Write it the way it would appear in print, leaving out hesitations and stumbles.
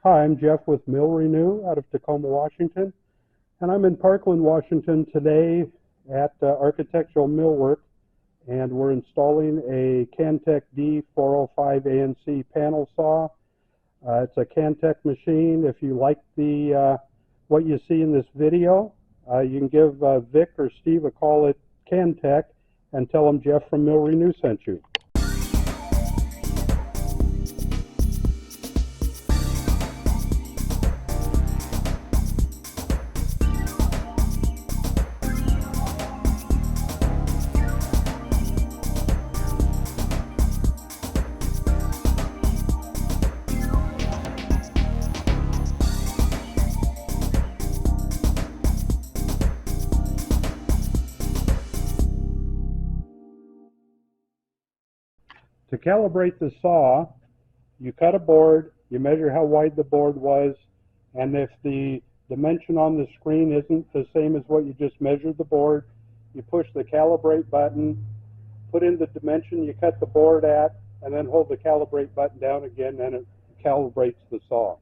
Hi, I'm Jeff with Mill Renew out of Tacoma, Washington, and I'm in Parkland, Washington today at Architectural Millwork, and we're installing a Cantech D405ANC panel saw. It's a Cantech machine. If you like what you see in this video, you can give Vic or Steve a call at Cantech and tell them Jeff from Mill Renew sent you. To calibrate the saw, you cut a board, you measure how wide the board was, and if the dimension on the screen isn't the same as what you just measured the board, you push the calibrate button, put in the dimension you cut the board at, and then hold the calibrate button down again, and it calibrates the saw.